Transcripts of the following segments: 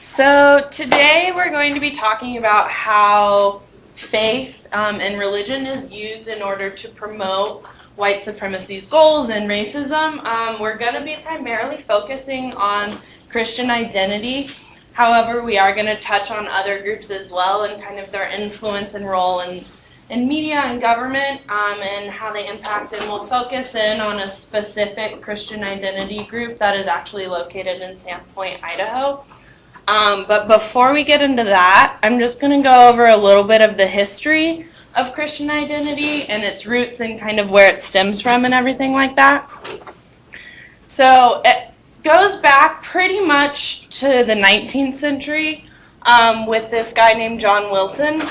So today we're going to be talking about how faith and religion is used in order to promote white supremacy's goals and racism. We're going to be primarily focusing on Christian identity. However, we are going to touch on other groups as well and kind of their influence and role in media and government and how they impact. And we'll focus in on a specific Christian identity group that is actually located in Sandpoint, Idaho. But before we get into that, I'm just going to go over a little bit of the history of Christian identity and its roots and kind of where it stems from and everything like that. So it goes back pretty much to the 19th century with this guy named John Wilson,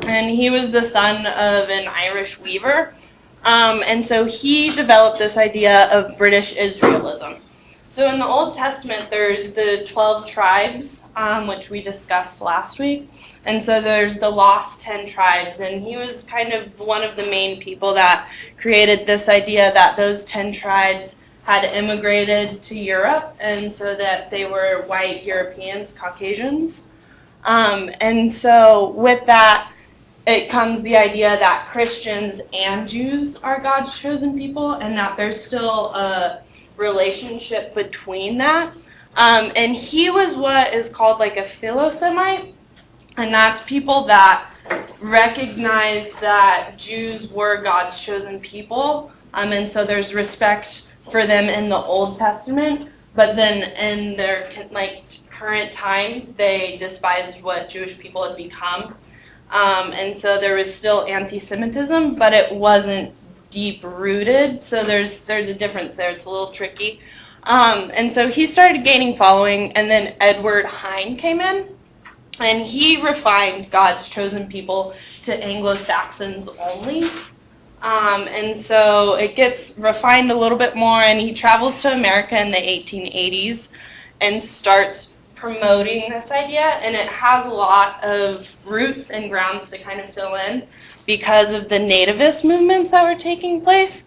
and he was the son of an Irish weaver. And so he developed this idea of British Israelism. So in the Old Testament, there's the 12 tribes, which we discussed last week. And so there's the lost 10 tribes. And he was kind of one of the main people that created this idea that those 10 tribes had immigrated to Europe, and so that they were white Europeans, Caucasians. And so with that, it comes the idea that Christians and Jews are God's chosen people, and that there's still a relationship between that. And he was what is called like a Philosemite, and that's people that recognize that Jews were God's chosen people, and so there's respect for them in the Old Testament, but then in their current times, they despised what Jewish people had become. And so there was still anti-Semitism, but it wasn't deep-rooted, so there's a difference there. It's a little tricky. And so he started gaining following, and then Edward Hine came in, and he refined God's chosen people to Anglo-Saxons only. And so it gets refined a little bit more, and he travels to America in the 1880s and starts promoting this idea, and it has a lot of roots and grounds to kind of fill in because of the nativist movements that were taking place.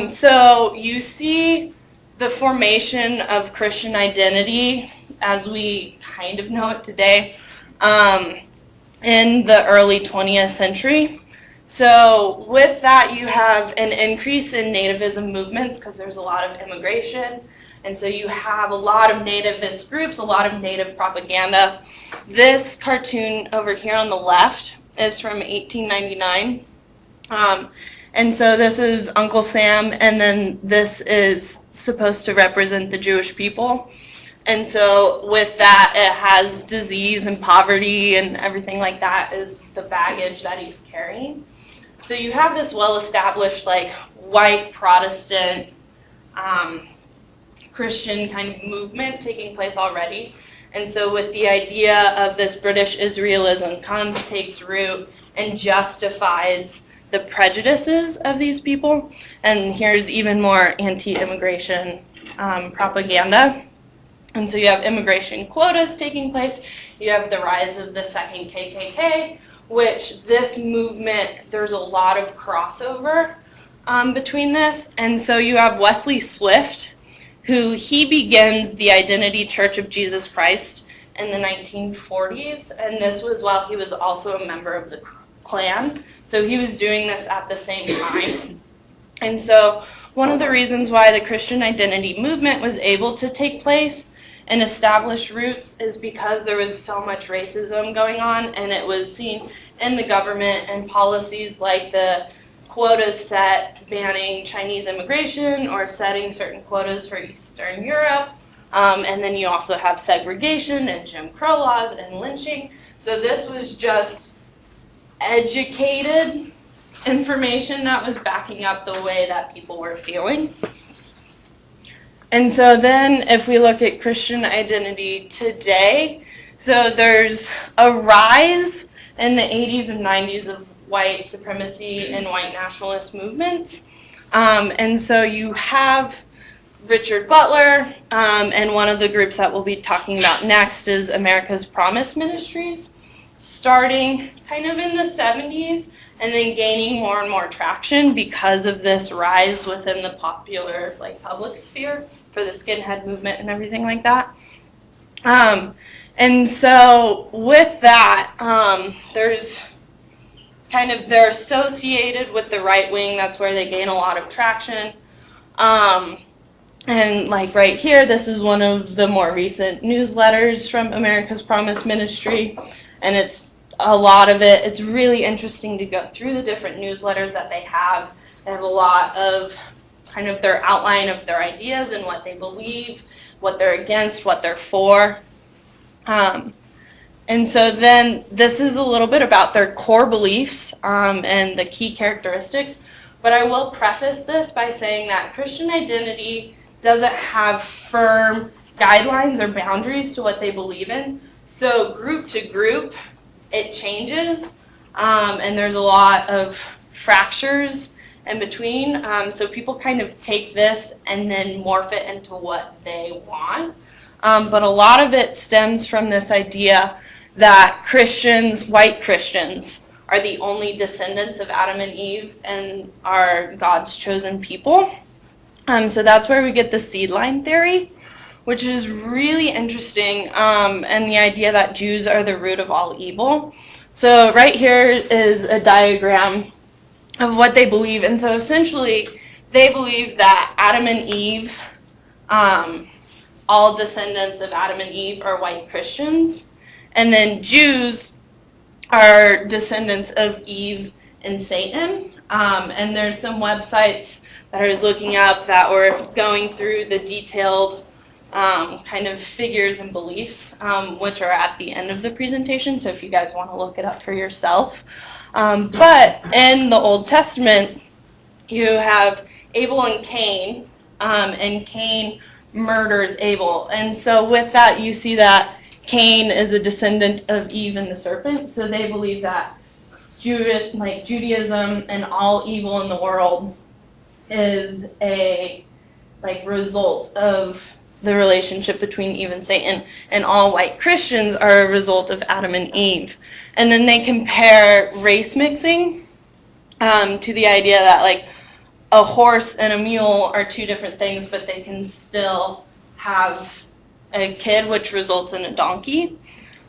So you see the formation of Christian identity as we kind of know it today in the early 20th century. So with that, you have an increase in nativism movements because there's a lot of immigration. And so you have a lot of nativist groups, a lot of native propaganda. This cartoon over here on the left is from 1899. And so this is Uncle Sam, and then this is supposed to represent the Jewish people. And so with that, it has disease and poverty and everything like that is the baggage that he's carrying. So you have this well-established, like, white Protestant Christian kind of movement taking place already. And so with the idea of this British Israelism comes, takes root, and justifies the prejudices of these people. And here's even more anti-immigration propaganda. And so you have immigration quotas taking place. You have the rise of the second KKK, which this movement, there's a lot of crossover between this. And so you have Wesley Swift, who he begins the Identity Church of Jesus Christ in the 1940s. And this was while he was also a member of the Klan. So he was doing this at the same time. And so one of the reasons why the Christian identity movement was able to take place and establish roots is because there was so much racism going on, and it was seen in the government and policies like the quotas set banning Chinese immigration or setting certain quotas for Eastern Europe. And then you also have segregation and Jim Crow laws and lynching. So this was just educated information that was backing up the way that people were feeling. And so then if we look at Christian identity today, so there's a rise in the 80s and 90s of white supremacy and white nationalist movements. And so you have Richard Butler, and one of the groups that we'll be talking about next is America's Promise Ministries, starting kind of in the 70s and then gaining more and more traction because of this rise within the popular public sphere for the skinhead movement and everything like that. And so with that, they're associated with the right wing. That's where they gain a lot of traction. And like right here, this is one of the more recent newsletters from America's Promise Ministry, and it's a lot of it. It's really interesting to go through the different newsletters that they have. They have a lot of kind of their outline of their ideas and what they believe, what they're against, what they're for. And so then this is a little bit about their core beliefs and the key characteristics. But I will preface this by saying that Christian identity doesn't have firm guidelines or boundaries to what they believe in. So group to group, it changes, and there's a lot of fractures in between. So people kind of take this and then morph it into what they want. But a lot of it stems from this idea that Christians, white Christians, are the only descendants of Adam and Eve and are God's chosen people. So that's where we get the seed line theory, which is really interesting, and the idea that Jews are the root of all evil. So right here is a diagram of what they believe. And so essentially, they believe that Adam and Eve, all descendants of Adam and Eve, are white Christians. And then Jews are descendants of Eve and Satan. And there's some websites that I was looking up that were going through the detailed kind of figures and beliefs, which are at the end of the presentation, so if you guys want to look it up for yourself. But in the Old Testament, you have Abel and Cain murders Abel. And so with that, you see that Cain is a descendant of Eve and the serpent, so they believe that Judaism and all evil in the world is a result of the relationship between Eve and Satan, and all white Christians are a result of Adam and Eve. And then they compare race mixing to the idea that a horse and a mule are two different things, but they can still have a kid, which results in a donkey.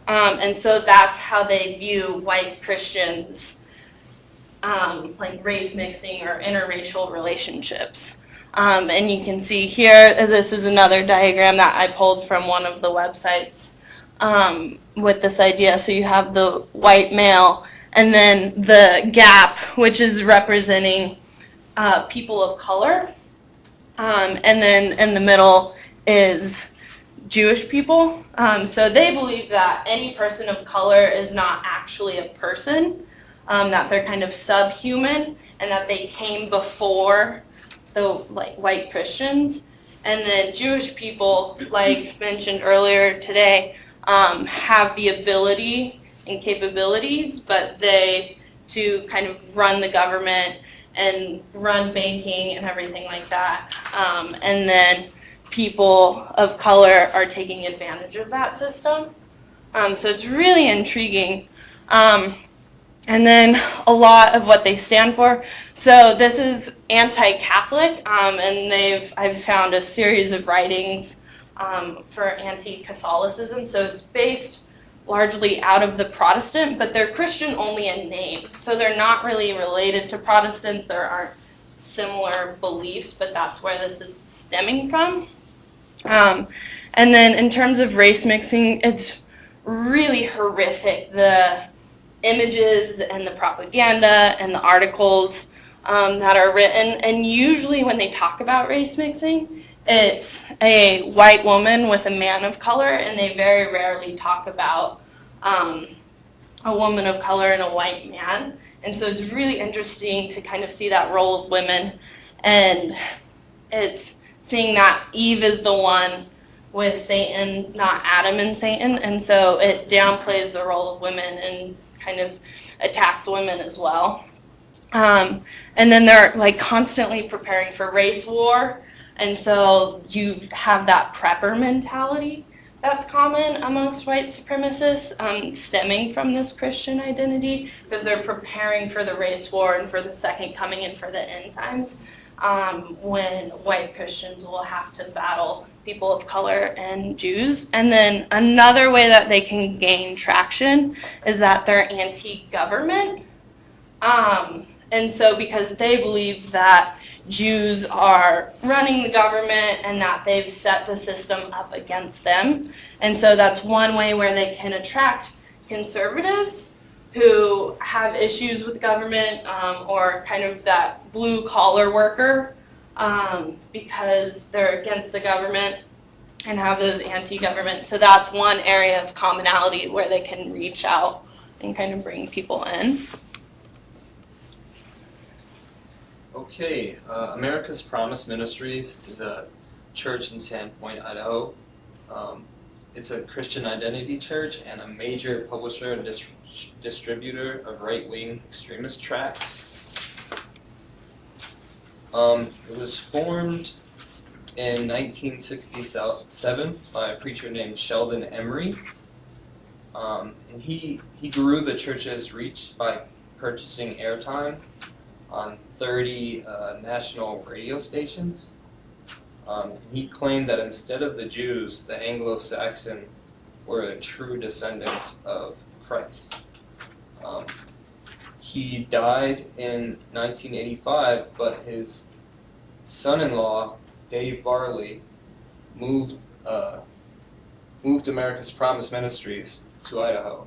And so that's how they view white Christians, race mixing or interracial relationships. And you can see here, this is another diagram that I pulled from one of the websites with this idea. So you have the white male, and then the gap, which is representing people of color. And then in the middle is Jewish people. So they believe that any person of color is not actually a person, that they're kind of subhuman, and that they came before the white Christians. And then Jewish people, like mentioned earlier today, have the ability and capabilities, but they to kind of run the government and run banking and everything like that. And then people of color are taking advantage of that system. So it's really intriguing. And then a lot of what they stand for. So this is anti-Catholic, and I've found a series of writings for anti-Catholicism. So it's based largely out of the Protestant, but they're Christian only in name. So they're not really related to Protestants. There aren't similar beliefs, but that's where this is stemming from. And then in terms of race mixing, it's really horrific. The images and the propaganda and the articles that are written, and usually when they talk about race mixing, it's a white woman with a man of color, and they very rarely talk about a woman of color and a white man. And so it's really interesting to kind of see that role of women, and it's seeing that Eve is the one with Satan, not Adam and Satan, and so it downplays the role of women and kind of attacks women as well. And then they're constantly preparing for race war, and so you have that prepper mentality that's common amongst white supremacists, stemming from this Christian identity, because they're preparing for the race war and for the second coming and for the end times, when white Christians will have to battle people of color and Jews. And then another way that they can gain traction is that they're anti-government. And so because they believe that Jews are running the government and that they've set the system up against them. And so that's one way where they can attract conservatives who have issues with government or kind of that blue-collar worker because they're against the government and have those anti-government. So that's one area of commonality where they can reach out and kind of bring people in. Okay, America's Promise Ministries is a church in Sandpoint, Idaho. It's a Christian identity church and a major publisher and distributor of right-wing extremist tracts. It was formed in 1967 by a preacher named Sheldon Emery. And he grew the church's reach by purchasing airtime on 30 national radio stations. He claimed that instead of the Jews, the Anglo-Saxon were the true descendants of Christ. He died in 1985, but his son-in-law, Dave Barley, moved America's Promise Ministries to Idaho.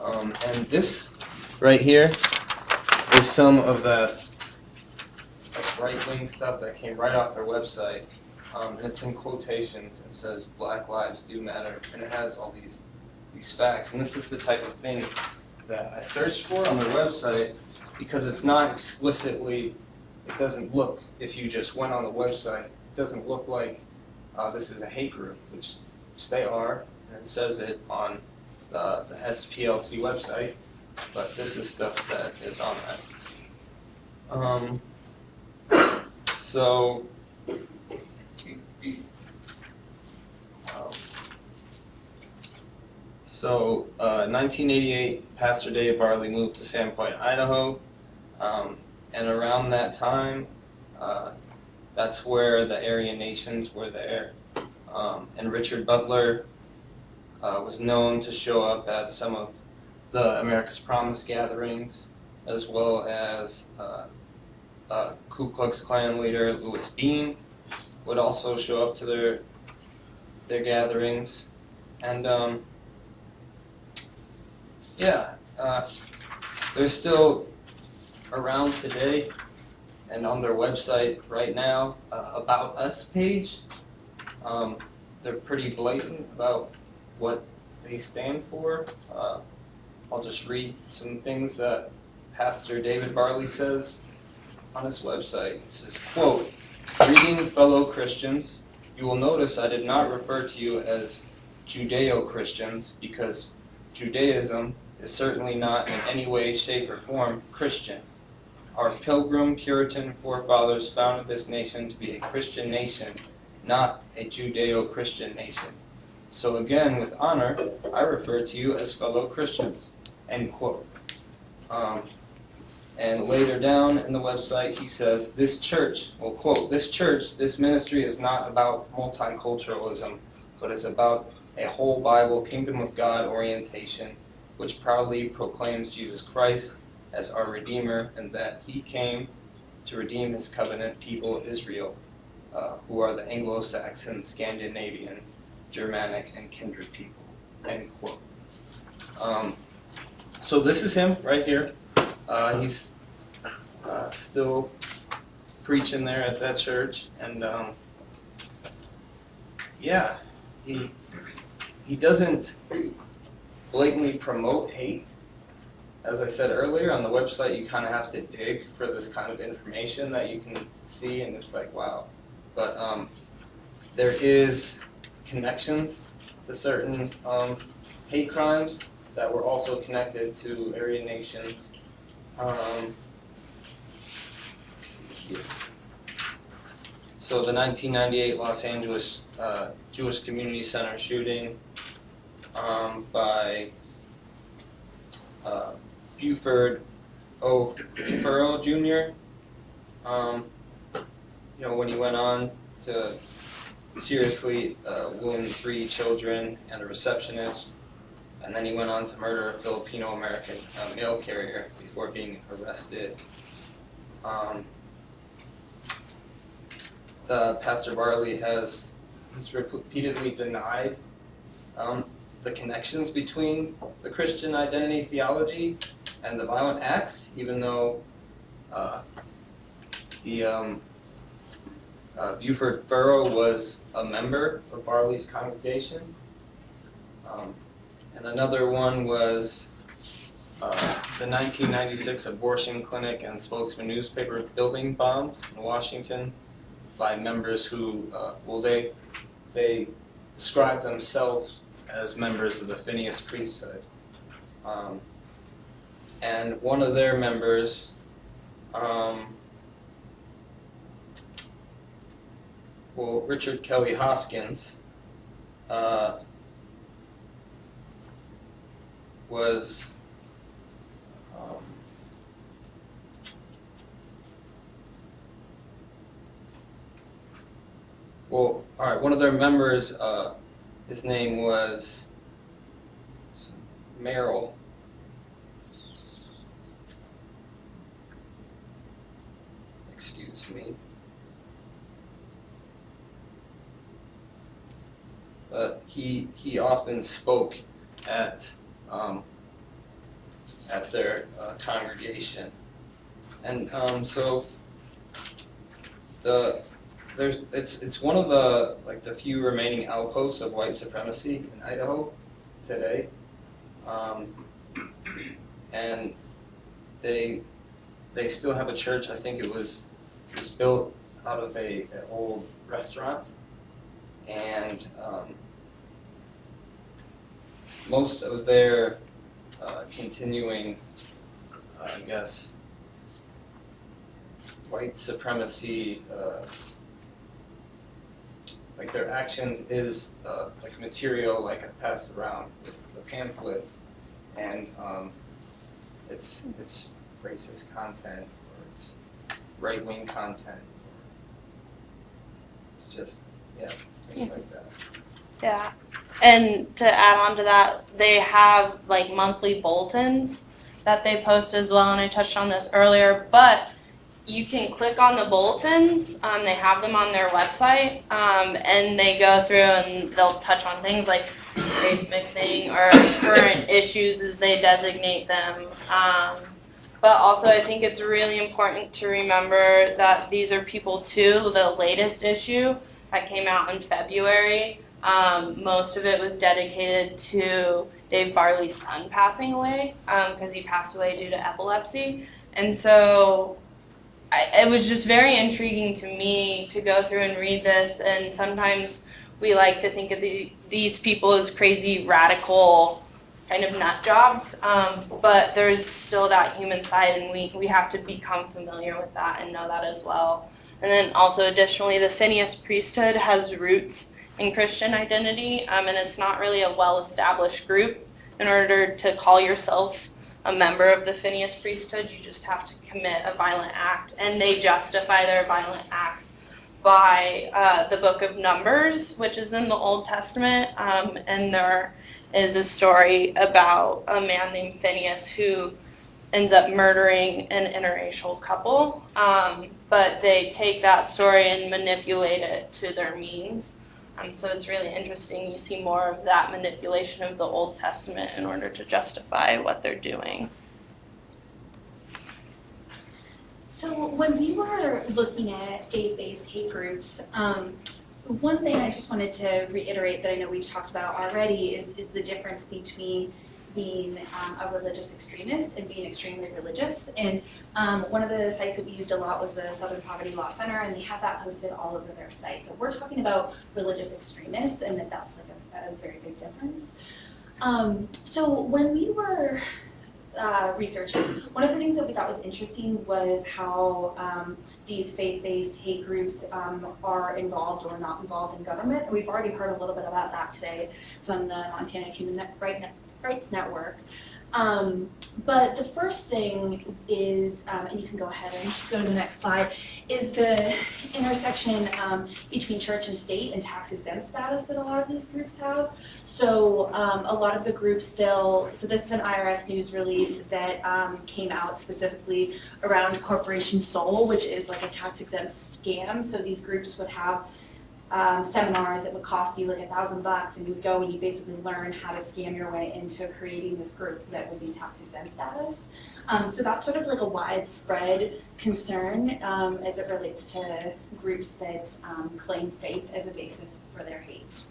And this right here is some of the right-wing stuff that came right off their website. And it's in quotations. It says, "Black lives do matter," and it has all these facts. And this is the type of things that I searched for on their website because it's not explicitly, it doesn't look, if you just went on the website, it doesn't look like this is a hate group, which they are, and it says it on the SPLC website, but this is stuff that is on that. So 1988, Pastor Dave Barley moved to Sandpoint, Idaho, and around that time, that's where the Aryan nations were there. And Richard Butler was known to show up at some of the America's Promise gatherings, as well as Ku Klux Klan leader Louis Beam would also show up to their gatherings. And they're still around today, and on their website right now, About Us page, they're pretty blatant about what they stand for. I'll just read some things that Pastor David Barley says on his website. It says, quote, "Greeting fellow Christians, you will notice I did not refer to you as Judeo-Christians because Judaism is certainly not in any way, shape, or form Christian. Our Pilgrim Puritan forefathers founded this nation to be a Christian nation, not a Judeo-Christian nation. So again, with honor, I refer to you as fellow Christians," end quote. And later down in the website, he says, "This church," well, quote, "this ministry is not about multiculturalism, but is about a whole Bible, kingdom of God orientation, which proudly proclaims Jesus Christ as our Redeemer and that he came to redeem his covenant people Israel, who are the Anglo-Saxon, Scandinavian, Germanic, and kindred people," end quote. So this is him right here. He's still preaching there at that church, and he doesn't blatantly promote hate. As I said earlier, on the website you kind of have to dig for this kind of information that you can see, and it's like, wow. But there is connections to certain hate crimes that were also connected to Aryan nations. Let's see here. So the 1998 Los Angeles Jewish Community Center shooting by Buford O. Furrow Jr. When he went on to seriously wound 3 children and a receptionist, and then he went on to murder a Filipino-American mail carrier before being arrested. Pastor Barley has repeatedly denied the connections between the Christian identity theology and the violent acts, even though Buford Furrow was a member of Barley's congregation. And another one was the 1996 abortion clinic and spokesman newspaper building bombed in Washington by members who, they described themselves as members of the Phineas priesthood. And one of their members, Richard Kelly Hoskins, was one of their members, his name was Merrill. Excuse me. He often spoke at their congregation, and so it's one of the few remaining outposts of white supremacy in Idaho today, and they still have a church. I think it was built out of an old restaurant, and most of their continuing, I guess, white supremacy, like their actions is like material like I passed around with the pamphlets, and it's racist content, or it's right-wing content, or it's just, things like that. Yeah. And to add on to that, they have like monthly bulletins that they post as well, and I touched on this earlier, but you can click on the bulletins. They have them on their website, and they go through and they'll touch on things like race mixing or current issues as they designate them. But also I think it's really important to remember that these are people too. The latest issue that came out in February, most of it was dedicated to Dave Barley's son passing away, because he passed away due to epilepsy. And so it was just very intriguing to me to go through and read this, and sometimes we like to think of these people as crazy, radical kind of nut jobs, but there's still that human side, and we have to become familiar with that and know that as well. And then also additionally, the Phineas priesthood has roots in Christian identity, and it's not really a well-established group. In order to call yourself a member of the Phineas priesthood, you just have to commit a violent act, and they justify their violent acts by the book of Numbers, which is in the Old Testament, and there is a story about a man named Phineas who ends up murdering an interracial couple, but they take that story and manipulate it to their means. So it's really interesting. You see more of that manipulation of the Old Testament in order to justify what they're doing. So when we were looking at faith-based hate groups, one thing I just wanted to reiterate that I know we've talked about already is the difference between being a religious extremist and being extremely religious. And one of the sites that we used a lot was the Southern Poverty Law Center, and they have that posted all over their site. But we're talking about religious extremists, and that's like a very big difference. So when we were researching, one of the things that we thought was interesting was how these faith-based hate groups are involved or not involved in government. And we've already heard a little bit about that today from the Montana Human Rights Network. But the first thing is, and you can go ahead and go to the next slide, is the intersection between church and state and tax exempt status that a lot of these groups have. So a lot of the groups so this is an IRS news release that came out specifically around Corporation Soul, which is like a tax exempt scam. So these groups would have seminars that would cost you like $1,000, and you would go and you basically learn how to scam your way into creating this group that would be tax exempt status. So that's sort of like a widespread concern as it relates to groups that claim faith as a basis for their hate.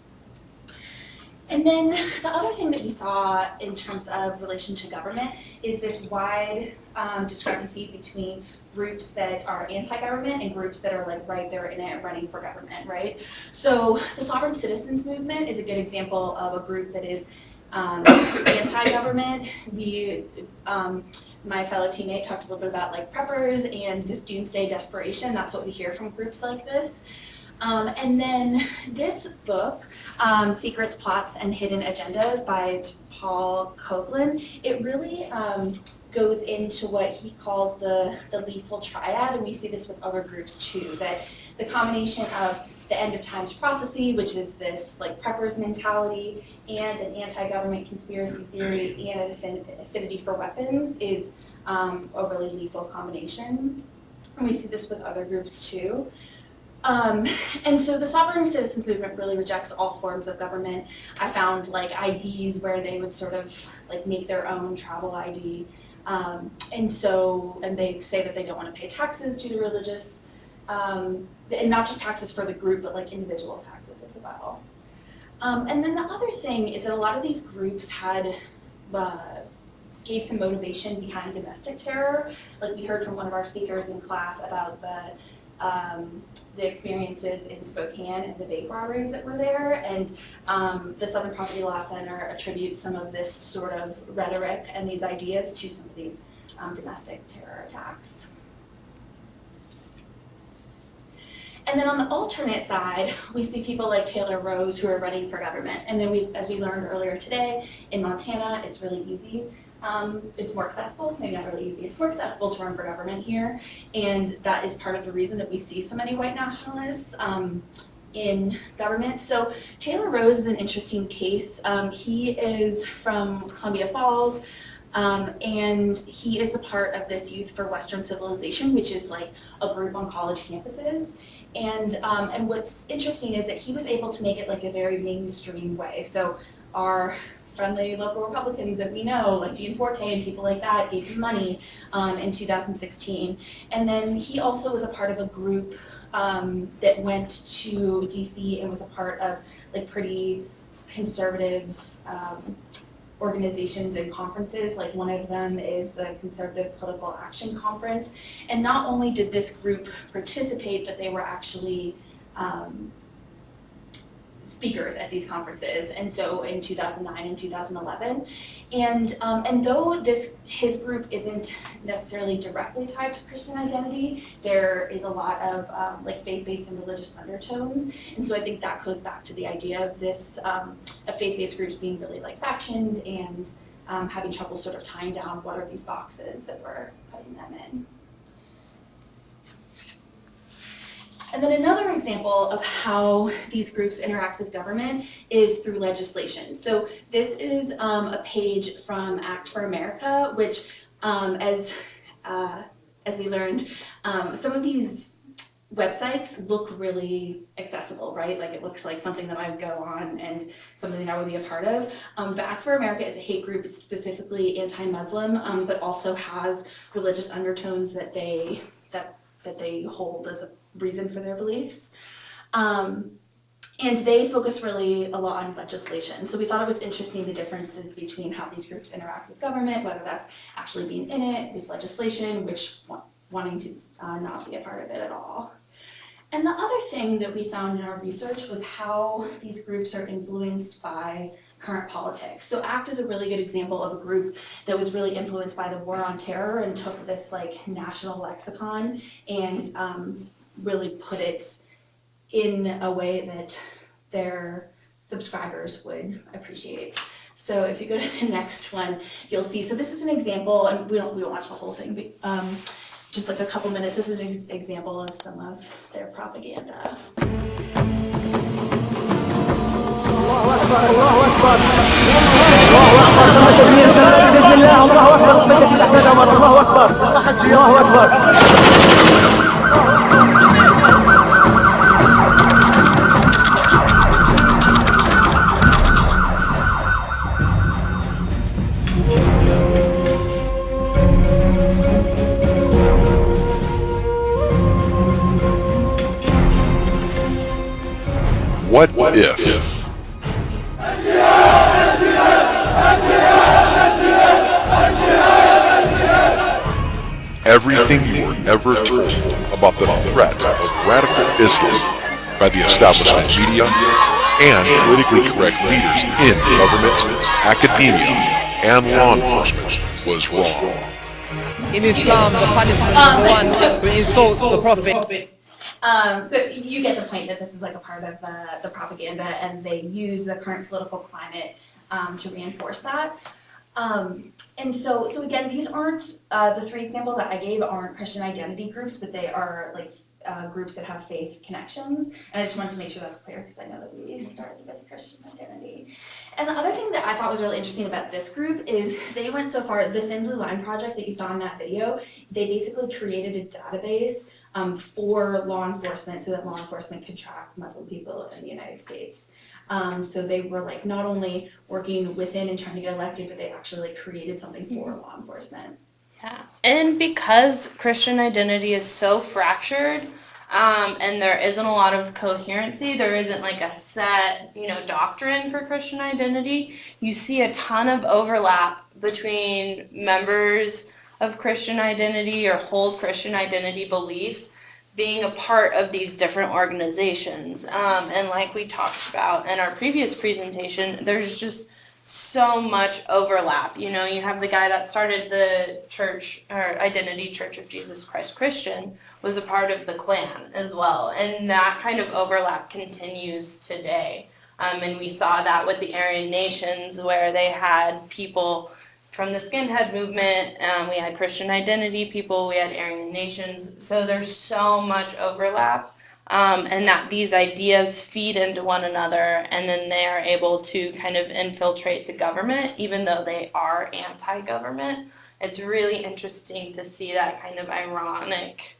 And then the other thing that we saw in terms of relation to government is this wide discrepancy between groups that are anti-government and groups that are like right there in it running for government, right? So the Sovereign Citizens Movement is a good example of a group that is anti-government. My fellow teammate talked a little bit about like preppers and this doomsday desperation. That's what we hear from groups like this. And then this book, Secrets, Plots, and Hidden Agendas by Paul Coughlin, it really goes into what he calls the lethal triad, and we see this with other groups too, that the combination of the end of times prophecy, which is this like preppers mentality, and an anti-government conspiracy theory and an affinity for weapons is a really lethal combination. And we see this with other groups too. And so the Sovereign Citizens Movement really rejects all forms of government. I found like IDs where they would sort of like make their own travel ID. And they say that they don't want to pay taxes due to religious, and not just taxes for the group, but like individual taxes as well. And then the other thing is that a lot of these groups gave some motivation behind domestic terror. Like we heard from one of our speakers in class about the experiences in Spokane and the bank robberies that were there, and the Southern Poverty Law Center attributes some of this sort of rhetoric and these ideas to some of these domestic terror attacks. And then on the alternate side, we see people like Taylor Rose who are running for government. And then as we learned earlier today, in Montana, it's really easy. It's more accessible, maybe not really easy, it's more accessible to run for government here, and that is part of the reason that we see so many white nationalists in government. So Taylor Rose is an interesting case. He is from Columbia Falls, and he is a part of this Youth for Western Civilization, which is like a group on college campuses. And what's interesting is that he was able to make it like a very mainstream way. So our friendly local Republicans that we know, like Dean Forte and people like that, gave him money in 2016. And then he also was a part of a group that went to DC and was a part of like pretty conservative organizations and conferences. Like one of them is the Conservative Political Action Conference. And not only did this group participate, but they were actually speakers at these conferences, and so in 2009 and 2011. And though his group isn't necessarily directly tied to Christian identity, there is a lot of like faith-based and religious undertones. And so I think that goes back to the idea of this of faith-based groups being really like factioned and having trouble sort of tying down what are these boxes that we're putting them in. And then another example of how these groups interact with government is through legislation. So this is a page from Act for America, which as we learned, some of these websites look really accessible, right? Like it looks like something that I would go on and something that I would be a part of. But Act for America is a hate group specifically anti-Muslim, but also has religious undertones that they hold as a reason for their beliefs. And they focus really a lot on legislation. So we thought it was interesting the differences between how these groups interact with government, whether that's actually being in it, with legislation, which wanting to not be a part of it at all. And the other thing that we found in our research was how these groups are influenced by current politics. So ACT is a really good example of a group that was really influenced by the war on terror and took this like national lexicon and really put it in a way that their subscribers would appreciate. So if you go to the next one, you'll see, so this is an example, and we won't watch the whole thing, but just like a couple minutes, this is an example of some of their propaganda. What if? Everything you were ever told about the threat of radical Islam by the establishment media and politically correct leaders in government, academia, and law enforcement was wrong. In Islam, the punishment is the one who insults the Prophet. So you get the point that this is like a part of the propaganda, and they use the current political climate to reinforce that. And so again, these aren't, the three examples that I gave aren't Christian identity groups, but they are like groups that have faith connections. And I just wanted to make sure that's clear because I know that we started with Christian identity. And the other thing that I thought was really interesting about this group is they went so far, the Thin Blue Line project that you saw in that video, they basically created a database for law enforcement so that law enforcement could track Muslim people in the United States. So they were like not only working within and trying to get elected, but they actually like created something for law enforcement. Yeah, and because Christian identity is so fractured, and there isn't a lot of coherency, there isn't like a set, doctrine for Christian identity, you see a ton of overlap between members of Christian identity or hold Christian identity beliefs being a part of these different organizations. And like we talked about in our previous presentation, there's just so much overlap. You have the guy that started the church or Identity Church of Jesus Christ Christian was a part of the Klan as well. And that kind of overlap continues today. And we saw that with the Aryan nations where they had people from the skinhead movement, we had Christian identity people, we had Aryan nations. So there's so much overlap. And that these ideas feed into one another, and then they are able to kind of infiltrate the government, even though they are anti-government. It's really interesting to see that kind of ironic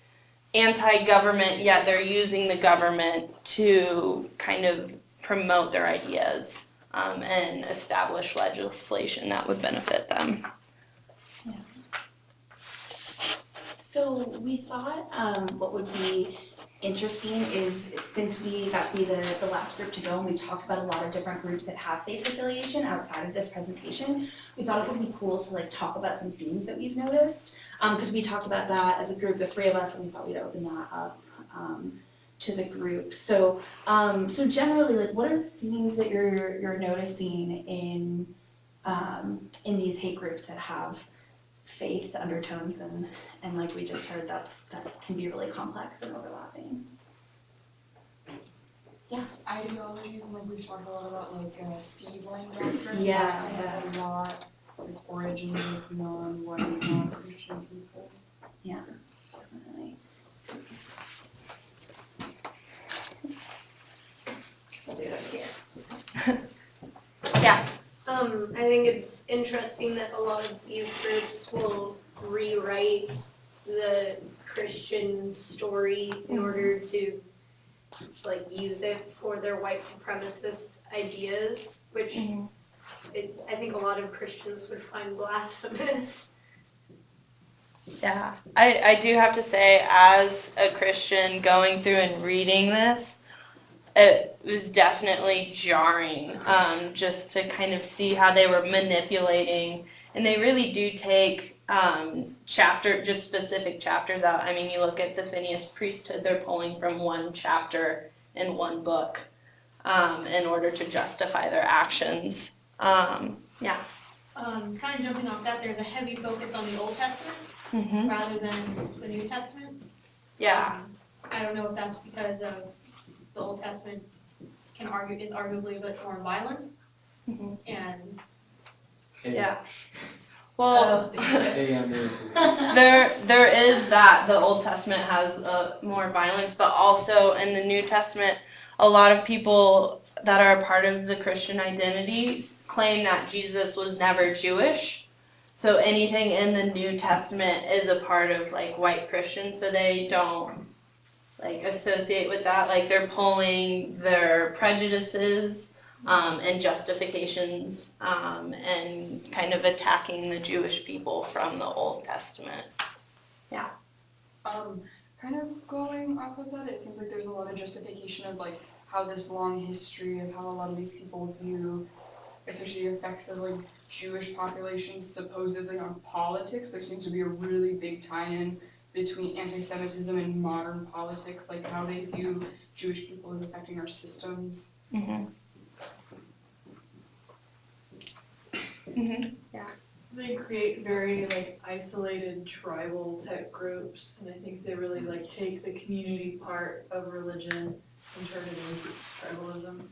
anti-government, yet they're using the government to kind of promote their ideas and establish legislation that would benefit them. Yeah. So we thought what would be interesting is, since we got to be the last group to go and we talked about a lot of different groups that have faith affiliation outside of this presentation, we thought it would be cool to like talk about some themes that we've noticed, because we talked about that as a group, the three of us, and we thought we'd open that up to the group. So so generally, like, what are themes that you're noticing in these hate groups that have faith undertones, and like we just heard, that can be really complex and overlapping. Yeah. Ideologies, and like we've talked a lot about like seedling doctrine. Yeah. A lot like origins of non-white, non-Christian people. Yeah, definitely. So I'll do it over here. Yeah. I think it's interesting that a lot of these groups will rewrite the Christian story in order to like use it for their white supremacist ideas, which I think a lot of Christians would find blasphemous. Yeah, I do have to say, as a Christian going through and reading this, it was definitely jarring, just to kind of see how they were manipulating, and they really do take just specific chapters out. I mean, you look at the Phineas priesthood, they're pulling from one chapter in one book in order to justify their actions. Yeah. Kind of jumping off that, there's a heavy focus on the Old Testament rather than the New Testament. Yeah. I don't know if that's because of the Old Testament is arguably a bit more violent, and Yeah. Well, Hey, I'm new. there is that the Old Testament has more violence, but also in the New Testament, a lot of people that are a part of the Christian identity claim that Jesus was never Jewish. So anything in the New Testament is a part of like white Christians, so they don't like associate with that. Like they're pulling their prejudices and justifications and kind of attacking the Jewish people from the Old Testament. Kind of going off of that, it seems like there's a lot of justification of like how this long history of how a lot of these people view, especially the effects of like Jewish populations supposedly on politics. There seems to be a really big tie-in between anti-Semitism and modern politics, like how they view Jewish people as affecting our systems. Mm-hmm. Mm-hmm. They create very like isolated tribal type groups, and I think they really like take the community part of religion and turn it into tribalism.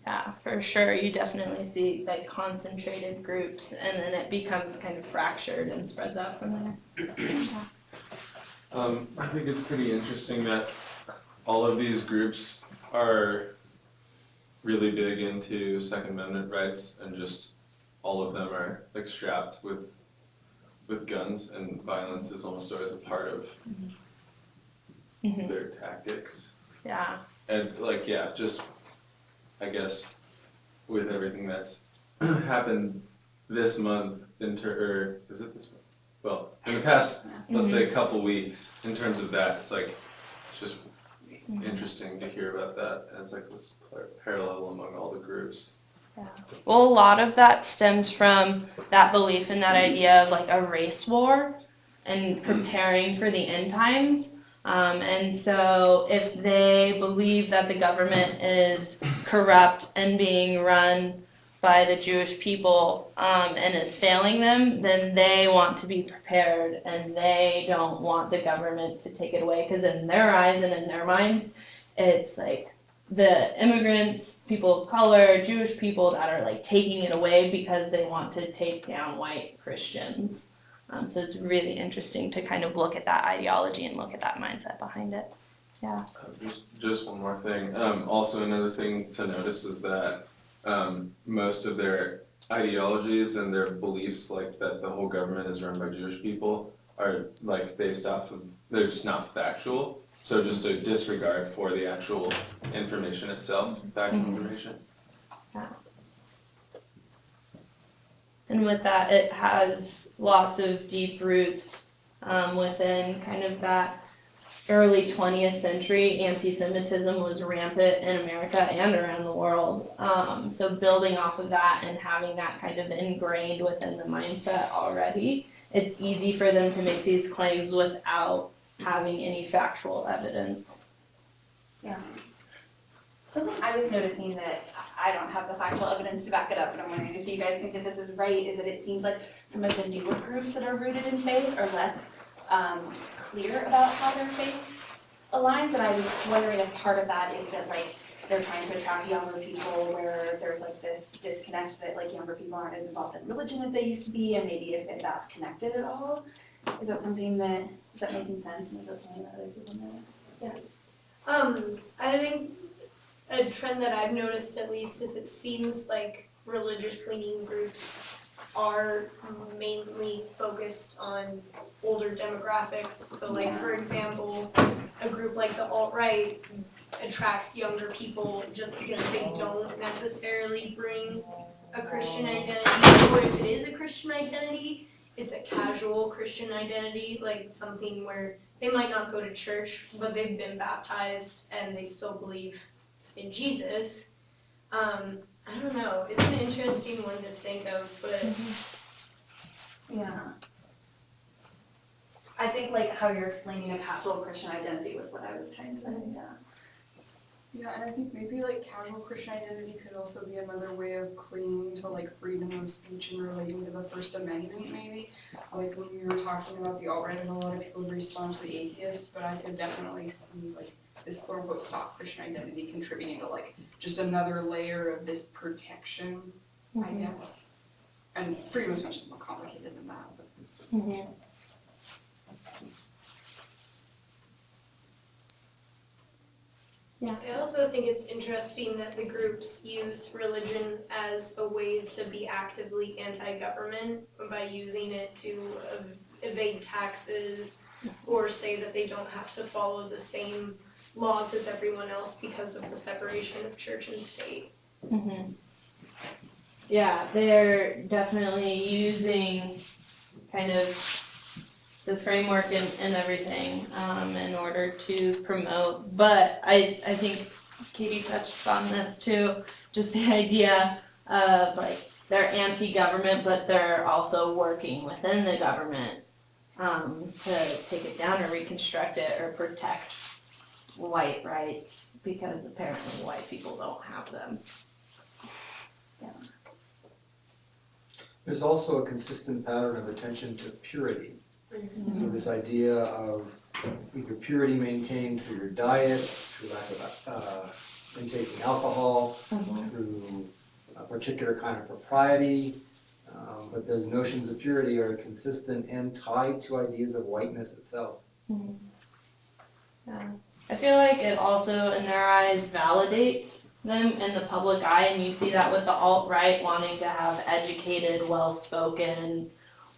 Yeah, for sure. You definitely see like concentrated groups, and then it becomes kind of fractured and spreads out from there. I think it's pretty interesting that all of these groups are really big into Second Amendment rights, and just all of them are like strapped with guns, and violence is almost always a part of Mm-hmm. their tactics. Yeah. And like, yeah, just I guess with everything that's happened this month or is it this month? Well, in the past, let's say a couple weeks, in terms of that, it's like, it's just interesting to hear about that as like this parallel among all the groups. Yeah. Well, a lot of that stems from that belief in that idea of like a race war and preparing for the end times. And so if they believe that the government is corrupt and being run by the Jewish people and is failing them, then they want to be prepared and they don't want the government to take it away, because in their eyes and in their minds, it's like the immigrants, people of color, Jewish people that are like taking it away because they want to take down white Christians. So it's really interesting to kind of look at that ideology and look at that mindset behind it. Yeah. Just one more thing. Also, another thing to notice is that most of their ideologies and their beliefs, like that the whole government is run by Jewish people, are like based off of, they're just not factual. So just a disregard for the actual information itself, factual information. Yeah. And with that, it has lots of deep roots within kind of that early 20th century. Anti-Semitism was rampant in America and around the world. So building off of that and having that kind of ingrained within the mindset already, it's easy for them to make these claims without having any factual evidence. Yeah. Something I was noticing that I don't have the factual evidence to back it up, and I'm wondering if you guys think that this is right, is that it seems like some of the newer groups that are rooted in faith are less clear about how their faith aligns, and I was wondering if part of that is that like they're trying to attract younger people, where there's like this disconnect that like younger people aren't as involved in religion as they used to be, and maybe if that's connected at all. Is that something that, is that making sense, and is that something that other people know? Yeah. I think a trend that I've noticed at least is it seems like religious leaning groups are mainly focused on older demographics. So like, for example, a group like the alt-right attracts younger people just because they don't necessarily bring a Christian identity, or if it is a Christian identity, it's a casual Christian identity, like something where they might not go to church, but they've been baptized and they still believe in Jesus. I don't know, it's an interesting one to think of, but Yeah. I think like how you're explaining a casual Christian identity was what I was trying to say, yeah. Yeah, and I think maybe like casual Christian identity could also be another way of clinging to like freedom of speech and relating to the First Amendment maybe. Like when we were talking about the alt-right, and a lot of people respond to the atheist, but I could definitely see like this quote unquote soft Christian identity contributing to like just another layer of this protection I guess. And freedom of speech is more complicated than that. But. Yeah. I also think it's interesting that the groups use religion as a way to be actively anti-government by using it to evade taxes or say that they don't have to follow the same laws as everyone else because of the separation of church and state. Yeah, they're definitely using kind of the framework and everything in order to promote. But I think Katie touched on this too, just the idea of like they're anti-government, but they're also working within the government to take it down or reconstruct it or protect white rights because apparently white people don't have them. There's also a consistent pattern of attention to purity. So this idea of either purity maintained through your diet, through lack of intaking alcohol, through a particular kind of propriety, but those notions of purity are consistent and tied to ideas of whiteness itself. Yeah. I feel like it also, in their eyes, validates them in the public eye, and you see that with the alt-right wanting to have educated, well-spoken,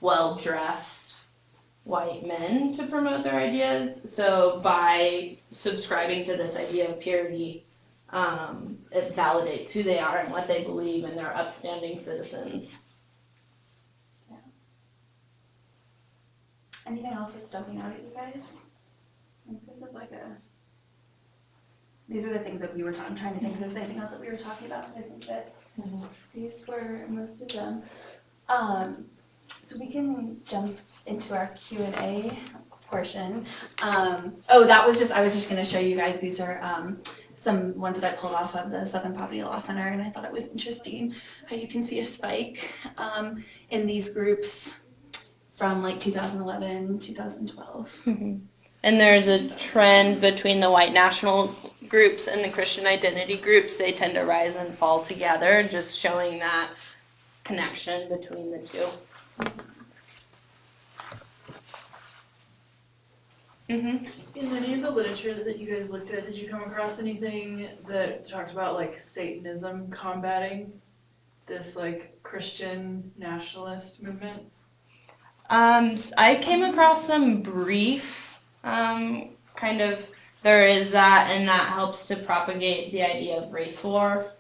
well-dressed white men to promote their ideas. So by subscribing to this idea of purity, it validates who they are and what they believe, and they're upstanding citizens. Yeah. Anything else that's jumping out at you guys? This is like these are the things that we were talking. I'm trying to think if there's anything else that we were talking about. I think that these were most of them. So we can jump into our Q&A portion. I was just going to show you guys, these are some ones that I pulled off of the Southern Poverty Law Center, and I thought it was interesting how you can see a spike in these groups from like 2011, 2012. And there's a trend between the white national groups and the Christian identity groups. They tend to rise and fall together, just showing that connection between the two. In any of the literature that you guys looked at, did you come across anything that talked about like Satanism combating this like Christian nationalist movement? I came across some brief kind of, there is that, and that helps to propagate the idea of race war.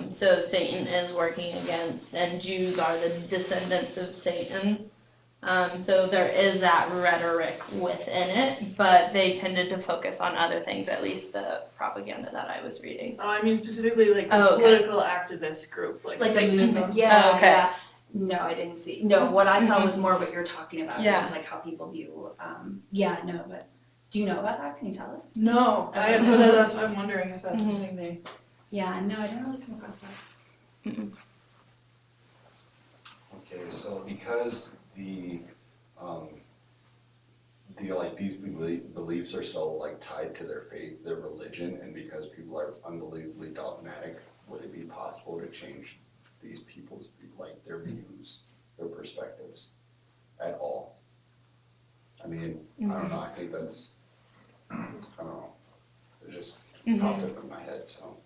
So Satan is working against, and Jews are the descendants of Satan. So there is that rhetoric within it, but they tended to focus on other things, at least the propaganda that I was reading. Oh, I mean specifically like the political activist group, like Satanism. Yeah, yeah. No, I didn't see. No, what I saw was more what you're talking about. Yeah. Just like how people view. But do you know about that? Can you tell us? No, that's why I'm wondering if that's something they. Yeah, no, I don't really come across that. Okay, so because these beliefs are so like tied to their faith, their religion, and because people are unbelievably dogmatic, would it be possible to change these people's like their views, their perspectives at all? I mean, I don't know. I think that's I don't know. It just popped up in my head. So.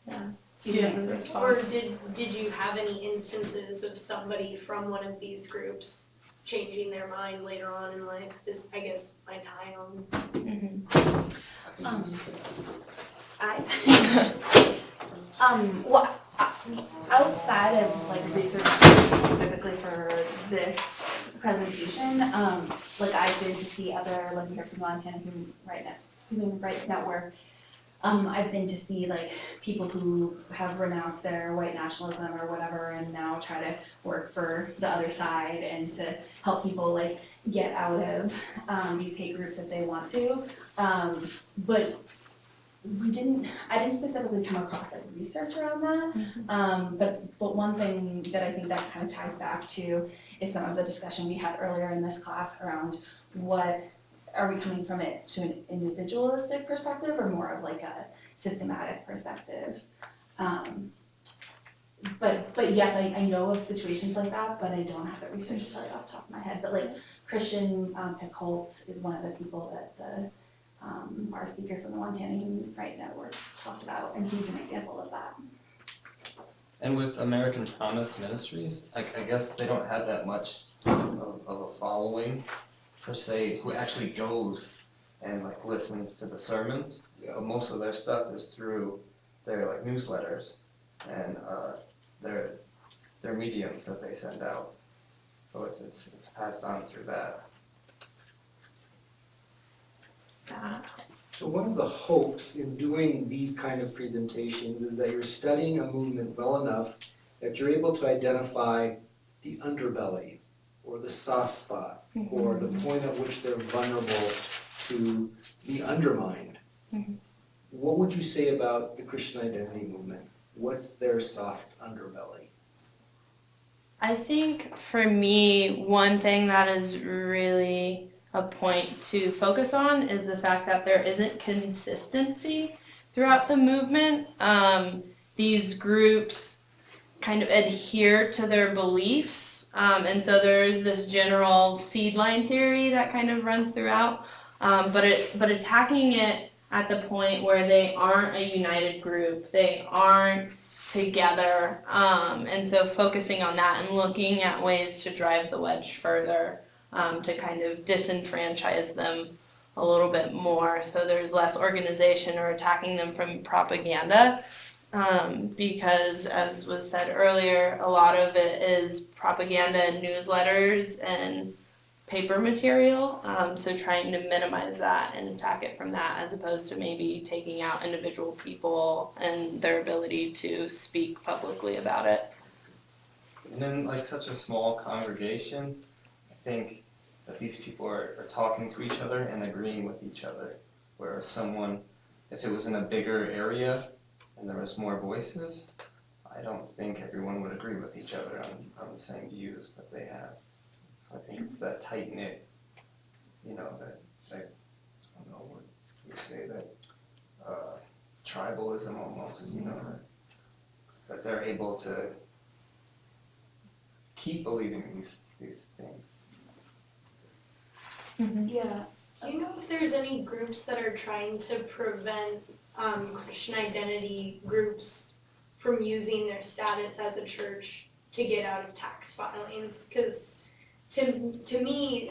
Yeah. Do you have a response? Or did you have any instances of somebody from one of these groups changing their mind later on in life? Is, I guess, my tie on. Outside of like research specifically for this presentation, like I've been to see other, like here from Montana Human Rights Network. I've been to see like people who have renounced their white nationalism or whatever and now try to work for the other side and to help people like get out of these hate groups if they want to. But I didn't specifically come across like research around that. But one thing that I think that kind of ties back to is some of the discussion we had earlier in this class around what are we coming from it to an individualistic perspective or more of like a systematic perspective? but yes, I know of situations like that, but I don't have the research to tell you off the top of my head. But like Christian Pickholt is one of the people that our speaker from the Montana Human Rights Network talked about, and he's an example of that. And with American Promise Ministries, I guess they don't have that much of a following per se who actually goes and like listens to the sermons. But most of their stuff is through their like newsletters and their mediums that they send out. So it's passed on through that. So one of the hopes in doing these kind of presentations is that you're studying a movement well enough that you're able to identify the underbelly or the soft spot or the point at which they're vulnerable to be undermined. What would you say about the Christian identity movement? What's their soft underbelly? I think for me, one thing that is really a point to focus on is the fact that there isn't consistency throughout the movement. These groups kind of adhere to their beliefs, and so there is this general seed line theory that kind of runs throughout, but attacking it at the point where they aren't a united group, they aren't together, and so focusing on that and looking at ways to drive the wedge further, to kind of disenfranchise them a little bit more so there's less organization, or attacking them from propaganda, because as was said earlier, a lot of it is propaganda and newsletters and paper material, so trying to minimize that and attack it from that, as opposed to maybe taking out individual people and their ability to speak publicly about it. And in like such a small congregation, I think that these people are talking to each other and agreeing with each other. Whereas someone, if it was in a bigger area and there was more voices, I don't think everyone would agree with each other on the same views that they have. I think it's that tight-knit, that I don't know what you say, that tribalism almost, that they're able to keep believing these things. Yeah. Do you know if there's any groups that are trying to prevent Christian identity groups from using their status as a church to get out of tax filings? Because to me,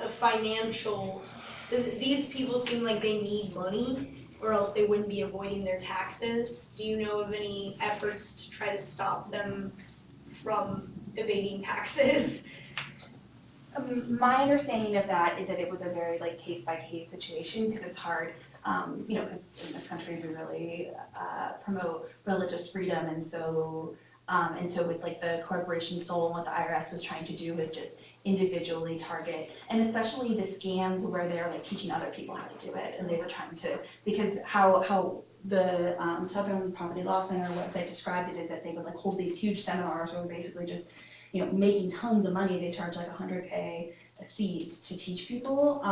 these people seem like they need money, or else they wouldn't be avoiding their taxes. Do you know of any efforts to try to stop them from evading taxes? My understanding of that is that it was a very like case-by-case situation, because it's hard, because in this country we really promote religious freedom, and so with like the corporation soul, and what the IRS was trying to do was just individually target, and especially the scams where they're like teaching other people how to do it, and they were trying to, because how the Southern Poverty Law Center website described it is that they would like hold these huge seminars where they're basically just making tons of money. They charge like $100K a seat to teach people.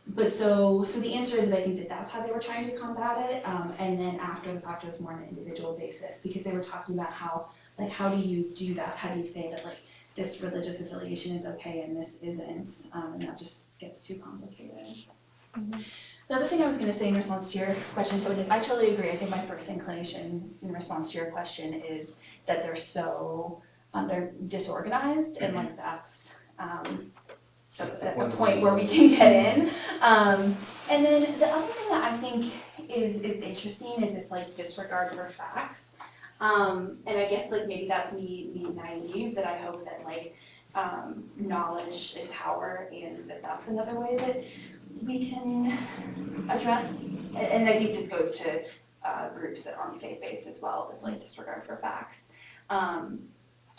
But so the answer is that I think that that's how they were trying to combat it. And then after the fact, it was more on an individual basis, because they were talking about how do you do that? How do you say that like this religious affiliation is okay and this isn't? And that just gets too complicated. The other thing I was going to say in response to your question, Code, is I totally agree. I think my first inclination in response to your question is that they're so they're disorganized, and like that's a point where we can get in. And then the other thing that I think is interesting is this like disregard for facts. And I guess like maybe that's me naive, that I hope that like knowledge is power, and that's another way that we can address. And I think this goes to groups that aren't faith-based as well, this like disregard for facts.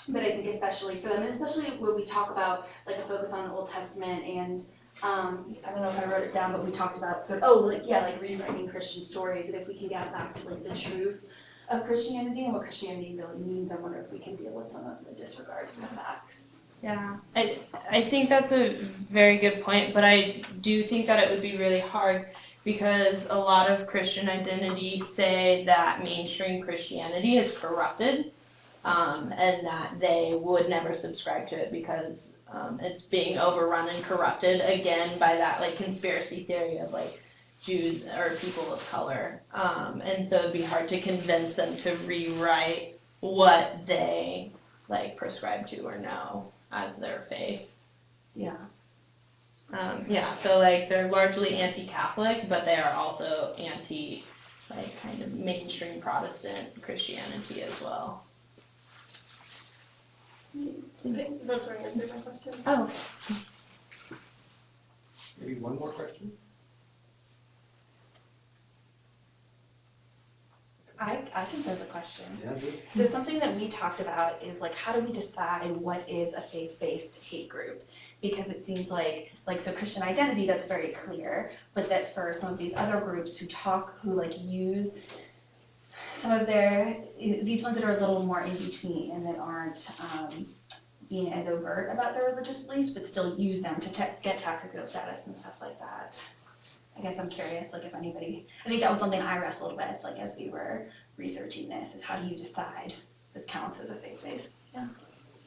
But I think especially for them, and especially when we talk about like a focus on the Old Testament, and I don't know if I wrote it down, but we talked about like rewriting Christian stories, and if we can get back to like the truth of Christianity and what Christianity really means, I wonder if we can deal with some of the disregard for the facts. Yeah, I think that's a very good point, but I do think that it would be really hard, because a lot of Christian identities say that mainstream Christianity is corrupted. and that they would never subscribe to it because it's being overrun and corrupted again by that like conspiracy theory of like Jews or people of color. And so it'd be hard to convince them to rewrite what they like prescribe to or know as their faith. Yeah. Yeah, so like they're largely anti-Catholic, but they are also anti like kind of mainstream Protestant Christianity as well. That's already answered my question. Oh, okay. Maybe one more question? I think there's a question. Yeah, do. So something that we talked about is like, how do we decide what is a faith-based hate group? Because it seems like so Christian identity, that's very clear, but that for some of these other groups who like use some of these ones that are a little more in between and that aren't being as overt about their religious beliefs, but still use them to get tax exempt status and stuff like that. I guess I'm curious, like if anybody, I think that was something I wrestled with, like as we were researching this, is how do you decide this counts as a faith-based? Yeah.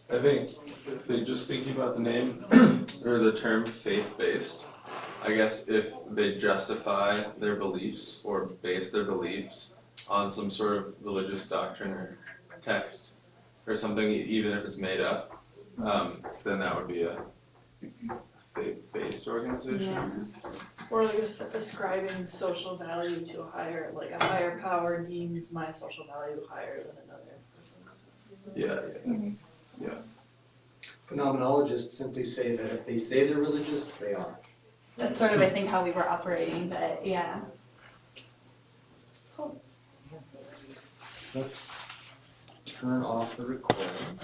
I think if they just thinking about the name or the term faith-based, I guess if they justify their beliefs or base their beliefs on some sort of religious doctrine or text or something, even if it's made up, then that would be a faith-based organization. Yeah. Or like ascribing social value to a higher power deems my social value higher than another person's. Yeah. Phenomenologists simply say that if they say they're religious, they are. That's sort of, I think, how we were operating, but yeah. Let's turn off the recording.